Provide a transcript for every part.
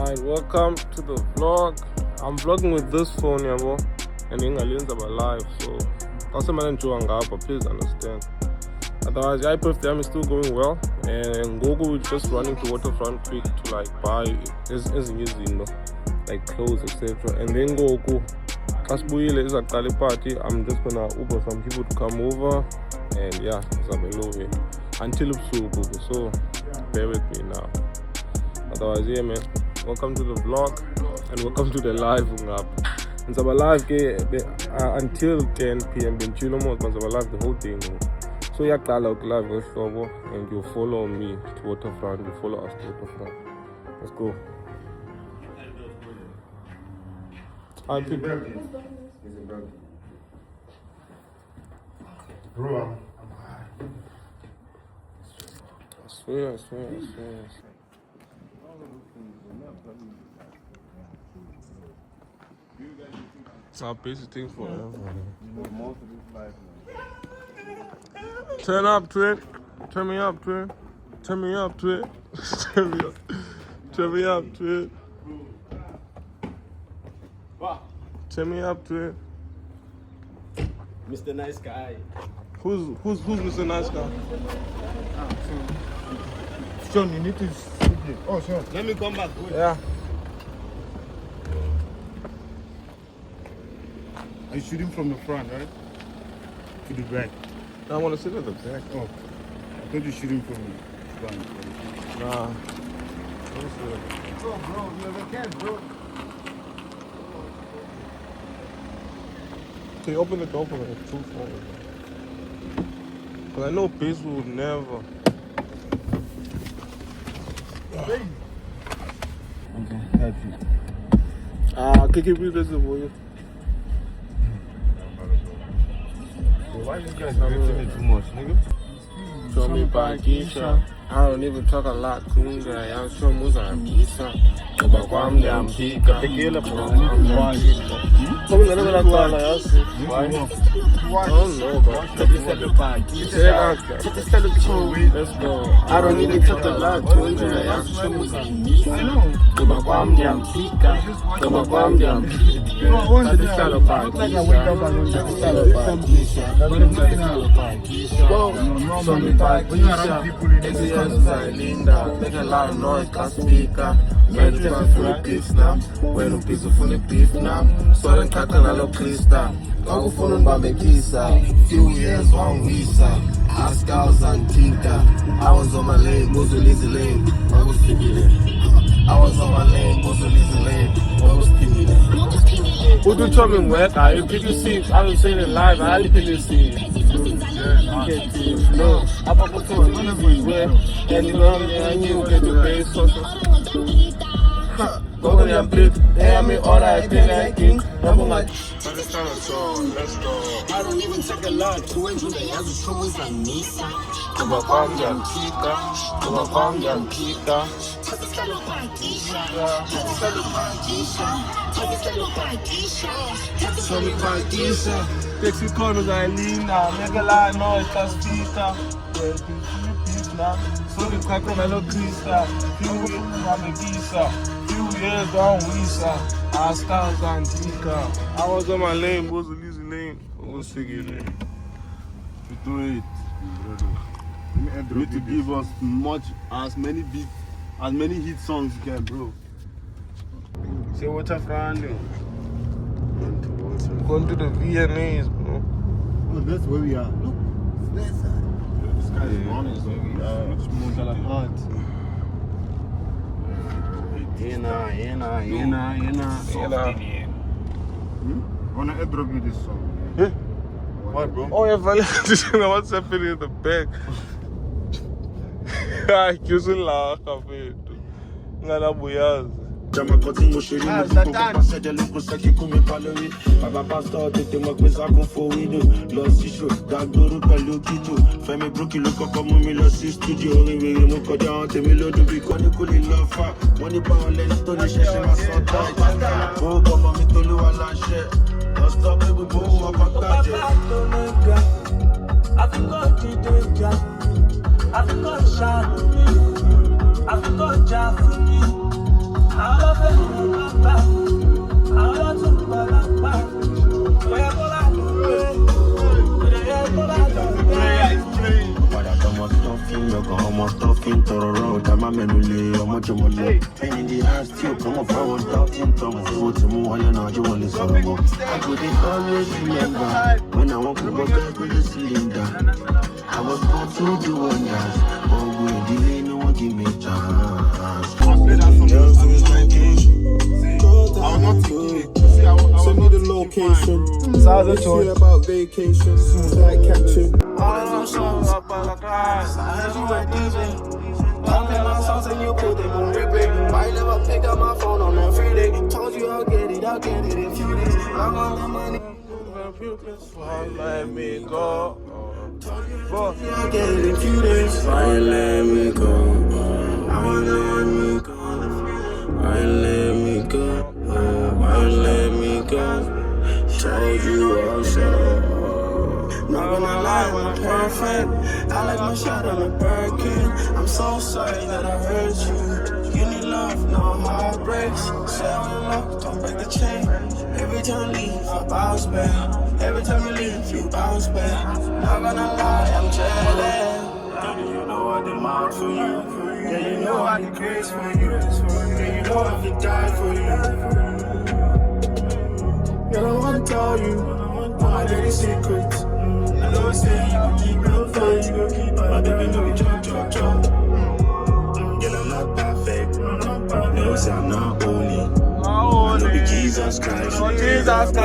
Alright, welcome to the vlog. I'm vlogging with this phone, yabo, and ingalenza about live. So, please understand. Otherwise, the birthday is still going well, and Gogo is just running to Waterfront Creek to like buy like clothes, etc. And then Gogo, as Buyile is at Kali party, I'm just gonna Uber some people to come over, and yeah, until it's so bear with me now. Otherwise, yeah, man. Welcome to the vlog and welcome to the live up. And so live until 10 p.m. Been chill almost, but live the whole thing. So yeah, live and you follow me to Waterfront. You follow us to Waterfront. Let's go. Hi, people. Bro, I swear. It's our basic thing forever. Turn up to it. Turn me up to it. Turn me up to it. Turn me up to it. Turn me up to it. Mr. Nice Guy. Who's Mr. Nice Guy? Sean, you need to sleep here. Oh, Sean. Let me come back. Yeah. Are you shooting from the front, right? To the back. I want to sit at the back. Oh, I thought you shooting from the front. Nah. Bro, you have a cat, bro. Can you open the door for me? It's too far. Because I know Biz would never. Okay, help you. Kiki, please listen for you. Why this guy correcting me too much, nigga? Show me Pakisha. I don't even talk a lot. Kunga, I'm sure Muzambisa. I'm damn Pika. Tequila, Why? I don't know, bro. Let's go. I don't even talk a lot. Kunga, I'm sure Muzambisa. I know. I'm damn Pika. I'm damn Pika. Make a lot of noise, can't speak up. Man, you can't fully beef now. When you piece of fully beef now. So then, Crekle, I love Krista. I'll go for by me pizza. Few years, one visa. Ask house and Tinka. I was on my lane, most of Lizzie Lane. I was stimulated. I was on my lane, most of Lizzie Lane. I was stimulated. Who do talking work? I repeat see. I was saying it live. I repeat see. No, I pop up to everywhere. And you know, I knew get the base social. Go on and play. They have me all I feel like king. Number much. Let's go. I don't even take a lot to enjoy the other shows like Nisa. Tumakwambia mpika. Show me Pakisha. Taxi corners I lean now. Make a lot of noise, can't speak up. So the Crekle, I love Krista. Few years on Visa. I stars and Tika. I was on my lane, was Lizzie Lane. What's the lane? To do it. You need to give us as many hit songs you can, bro. Say Waterfront. Going to the VMAs, bro. Oh, that's where we are. Look, it's that side. The sky is morning, so we are much more than a heart. Wanna airdrop you this song? Yeah. What, bro? Oh, yeah, Valentine. What's happening in the back? I can't laugh. Ngala buyazi. Jama kotin mo shiri mo kuko pase de luko seki kumi palori. Baba pastor tete mo gbe sakun fo widow. Lọ sí show dagboru pẹ̀lú kito. Fẹ́mi Brookie ló kọ́kọ́ mú mi lọ sí studio. Orin wèrè mo kọjá àwọn tèmi lódún bí kọ́ni kò lè lọ fà. Wọ́n ní báwọn lẹ́yìn tó lè ṣẹ̀ṣẹ̀ máa sọ tán. Owó bọ́mọ mi tó ló wà láṣẹ. Lọ stop pé gbogbo wọn bá gbàjẹ́. Àfikọ́ jíde jà, àfikọ́ ṣàánú mi, àfikọ́ jà fún mi. King Toro Road, I'm a memory, I'm much more love. Pain in the ass, still come up, I was doubting Thomas. Go to move, you know, you want to sort of. I couldn't always remember when I walk with the cylinder. I was born to do wonders. Oh, we delay, no one give me chance. I was not thinking it. See, I was Send me the location. Let's hear about vacation. Like caption. All of those songs up on the class. I heard you were DJ. Pumping my songs and you put them on replay. Why never pick up my phone on a free day? Told you I'll get it in a few days. I'm on the money. Let me go. I'll get it in a few days. Why let me go? Why let me go? Why let me go? Why let me go? Told you also. Not gonna lie, I'm perfect. I like my shot on a Birkin. I'm so sorry that I hurt you. You need love, no heartbreaks. Say I'm in love, don't break the chain. Every time you leave, I bounce back. Every time you leave, you bounce back. Not gonna lie, I'm jealous. Daddy, you know I demand for you. Yeah, you know I did grace for you. Yeah, you know I could die for you. Yeah, I don't wanna tell you all my dirty secrets. I know it's saying you gon' keep it up, you gon' keep it. My baby know you chop. Yeah, I'm not perfect. They always say I'm not holy. I know be Jesus Christ. Oh, Jesus Christ.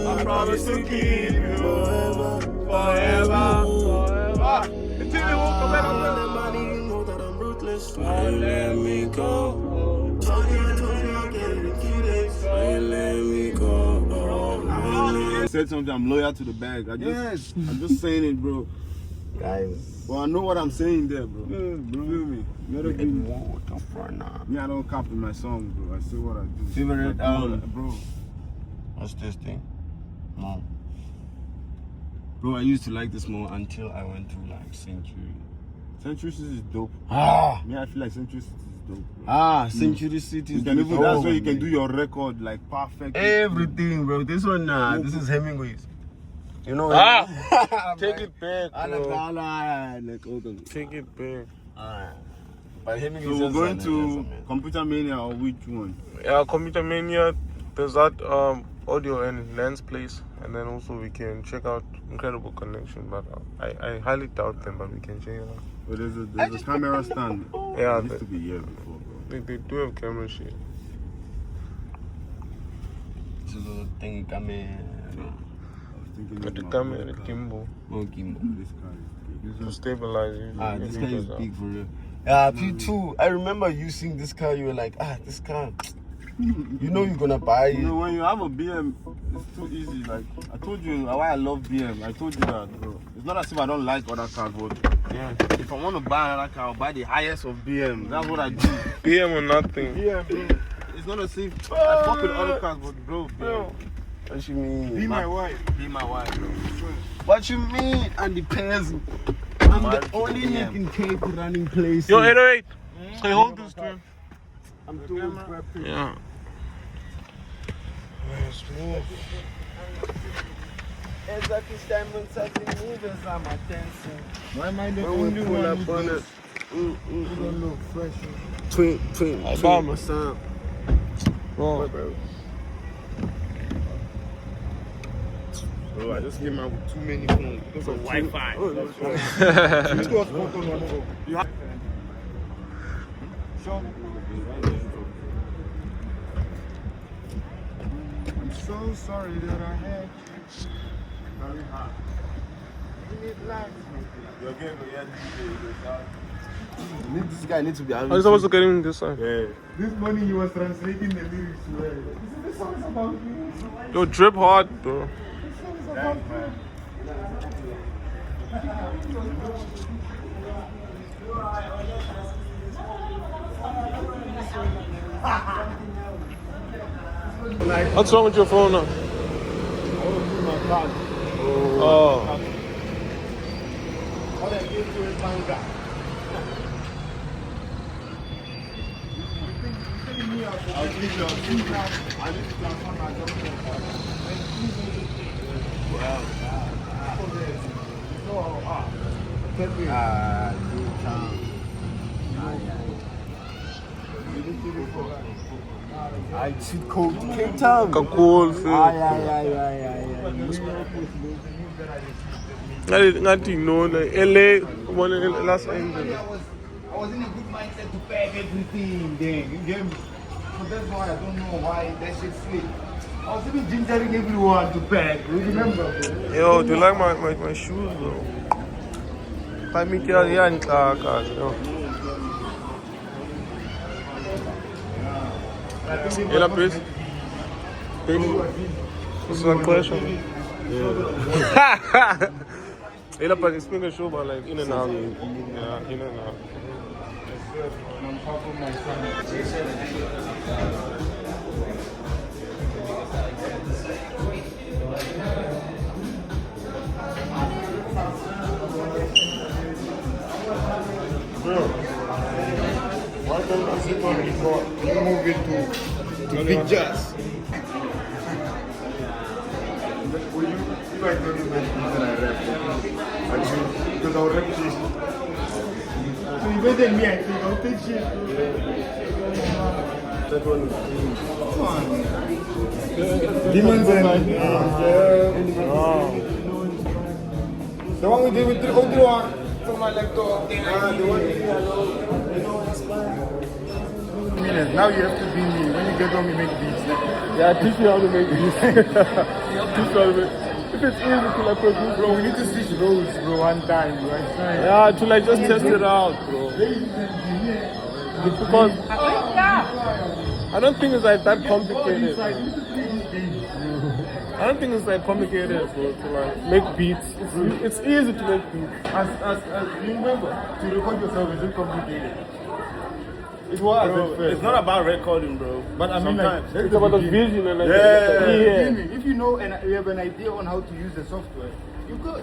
I promise to keep you forever. Until you walk away. Money, you know that I'm ruthless. Why let me go? Told you I'll get it in a few days. Why let me go? I said something, I'm loyal to the bag. I'm just saying it, bro. Guys. Well, I know what I'm saying there, bro. You feel me? Me, I don't cap in my song, bro. I say what I do. Favorite bro. What's this thing? Mom. Bro, I used to like this more until I went to like Century. Century City is dope. Me, I feel like Century City is dope, bro. Century City is That's dope, where you can man. do your record like perfect. Everything, bro. This one, this is Hemingway's. You know, Take it back, bro. Take it back. But Hemingway's So we're just going an to man. Computer Mania or which one? Yeah, Computer Mania. There's that audio and lens place, and then also we can check out Incredible Connection. But I highly doubt them, but we can check it out. Well, there's a camera stand. Yeah, It used to be here before, bro. they do have camera shit. This is a thing coming. I was thinking But the of camera, my the car. gimbal, Kimbo. This car is to stabilize it. This car is big for real. Yeah, P2. I remember you seeing this car. You were like, this car. You know you're gonna buy You know, it. when you have a BM, it's too easy. Like, I told you why I love BM. I told you that, bro. It's not as if I don't like other cars, but yeah, if I want to buy another car, I'll buy the highest of BM. That's what I do. PM or nothing. BM, bro. It's not as if I fuck with other cars, but bro, BM. What you mean? Be my wife, bro. What you mean? And the pairs. I'm the only nigga in Cape running places. Yo, 808. Hey, hold this thing. I'm doing prepping. Yeah. Let's move. Exactly, Simon said the movers are my dancing. Why am I the When we only pull one up who on does? it. You don't look fresh. Twin, Obama. son. Bro. Bro, I just came out with too many phones because of Wi-Fi. You have... Sure. I'm so sorry that I had very hot. You need life. You're getting This guy needs to be out. How are you supposed to get in this side? This morning he was translating the lyrics. This song's about you. Yo, drip hard, bro. What's wrong with your phone now? Oh. I cheat code Cape Town. Cool, Nothing, no, LA, one in Los Angeles. I was in a good mindset to pack everything then. You get me? So that's why I don't know why that shit slipped. I was even gingering everyone to pack. You remember? Yo, do you like my shoes, bro? I make it out here and yo. Ela pesa. What's the question? Yeah. Ela para explain show, but like in and out. Yeah, in and out. Why don't you sit on before you move it to big jazz? You guys don't even mention I rap. Because I'll rap shit. So you better than me, I think. I'll take shit. That one is come on. Demons and the one we did with the other one. From my laptop. The one minutes. Now you have to be me. When you get home, you make beats. Yeah, teach me how to make beats. Teach me how to make. If it's easy to like produce, bro, we need to switch roles, bro, one time, bro. Yeah, to like just test it out, bro. Because I don't think it's like that complicated. I don't think it's like complicated, bro, to like make beats. It's easy to make beats. As you remember, to record yourself isn't complicated. It was, bro, it's not about recording, bro. But I mean, like, it's about the vision and like, If you know and you have an idea on how to use the software, you're good.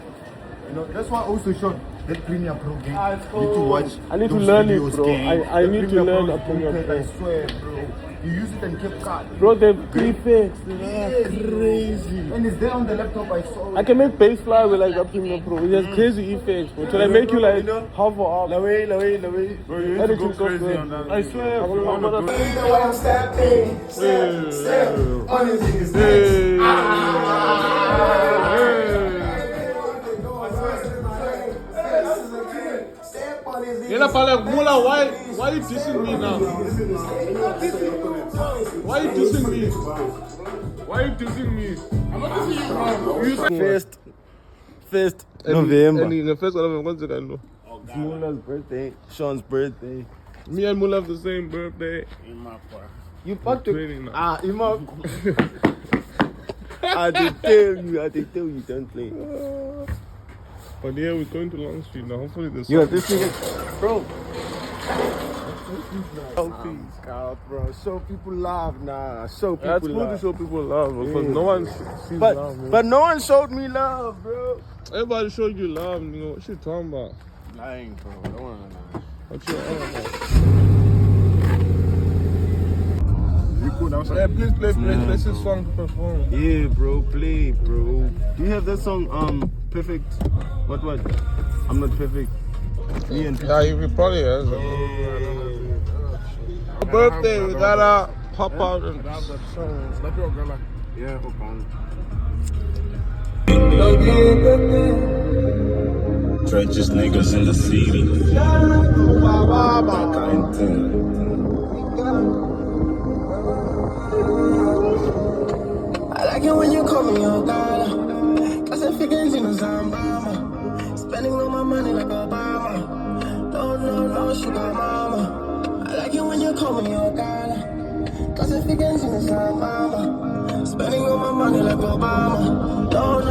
You know, that's why I also shot that Premiere Pro game. Cool. Need to watch. I need to learn it, bro. I need to learn a Premiere Pro. I swear, bro. You use it and keep card. Bro, they're prefix. They're crazy. And it's there on the laptop. I saw it. I can make bass fly with like a Premiere Pro. It has crazy effects, bro. Till I make you like hover up. La way. Bro, you need to go crazy on that. I swear, bro. You know what I'm stepping? Step on his why you dissing me now? Why you dissing me? Why you dissing me? I'm not dissing you. First November. And the first one of them, what's it I know? Mula's birthday, Sean's birthday. Me and Mula have the same birthday. You fucked it. Ima. I did tell you, don't play. But yeah, we're going to Long Street now. Hopefully this. Yo, this thing is, bro. God, bro. Show people love, nah. Show people That's cool love. to show people love, bro, because no one sees love, man. But no one showed me love, bro. Everybody showed you love, you know. What you talking about? Lying, bro. I don't want to lie. What you on about? You cool now, Yeah, please play this song to perform. Yeah, bro, play, bro. Do you have that song, Perfect? What? I'm not perfect. Me and Yeah, he probably has. Birthday, we gotta pop out and slap your girl. yeah, hook on. Trenches niggas in the city. That kind of thing. I like it when you call me your God. Cause I figure you know Zambama. Spending all my money like Obama. No, sugar mama. I like it when you call me your God. Cause I figure you know Zambama. Spending all my money like Obama. No,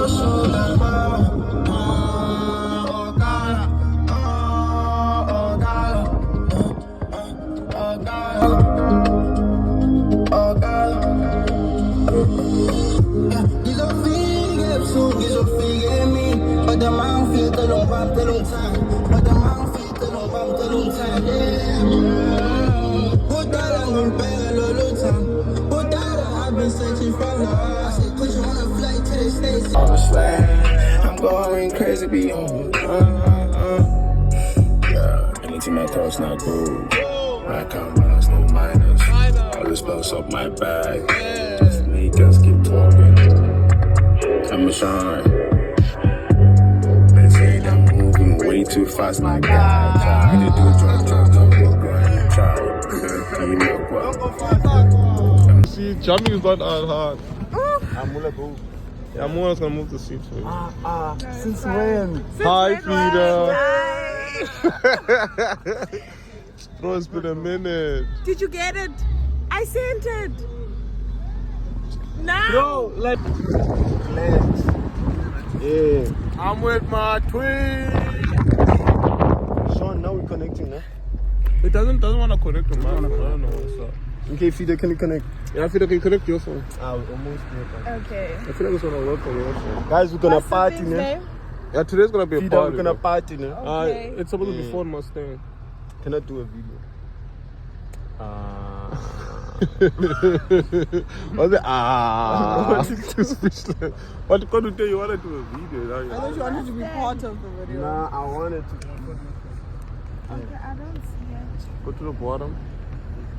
sugar mama. Oh God. Oh God. Oh God. Oh God. Ils ont figué, ils ont figué me. But the man feel the long bam, the long time. But the man feel the long bam, the long time. Yeah. Put that on me, baby, long time. Put that on, I've been searching for love. I said, put you on a flight to the States. I'm going crazy, be on. see my thoughts not gold. My account balance no minus. All the spells up my bag. Just make us keep talking. I'm a shine. They say I'm moving way too fast, my guy. I did do jump, grind, try. Tell me milk what. See, jumping is not hard. Yeah, I'm always gonna move the seat for you. Since when? Hi, Peter. Bro, it's been a minute. Did you get it? I sent it. No. Bro, like. Legs. Yeah. I'm with my twin. Sean, now we're connecting, huh? It doesn't want to connect to mine. I don't know what's up. Okay, Fida, can you connect? Yeah, I feel like you connect your phone. Almost. Okay. I feel like it's gonna work on your phone. Guys, we're gonna What's the party, thing's ne? name? Yeah, today's gonna be a Fida, party. we're gonna bro. party, ne? Okay. It's supposed to be Ford Mustang. Cannot do a video. What's it? Too speechless. What can you tell you want to do a video? I thought you wanted to be part of the video. Nah, I wanted to. Okay, I don't see it. Go to the bottom.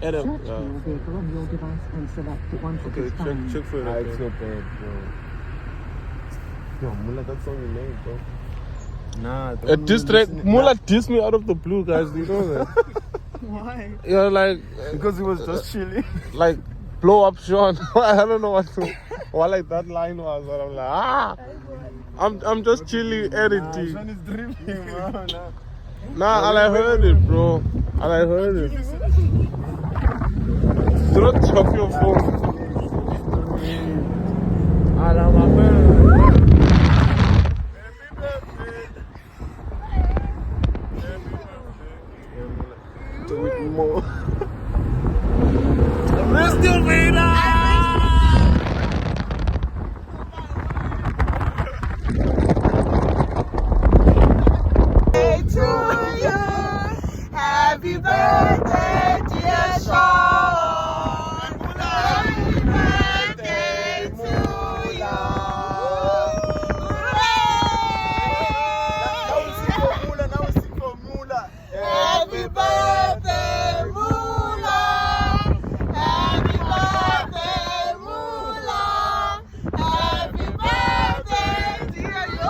Edit. Search for your vehicle on your device and select it once it Okay, is found. check for it. It's Okay. not bad, bro. Yo, Mula, that's on your name, bro. Nah, don't This even track, listen- Mula dissed me out of the blue, guys. Do you know that? Why? Yeah, like, Because he was just chilling. like, blow up Sean. I don't know what like that line was, but I'm like, I'm just chilling, editing. Sean is dreaming, bro. Nah, I heard it, bro. I heard it. Do not chop your phone. Do it more. Hey to you. Happy birthday, dear Sean. Happy birthday to you. Happy birthday, Mula. Happy birthday, Mula. Happy birthday, dear you.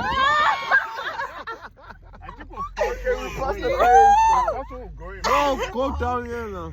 Go down here now.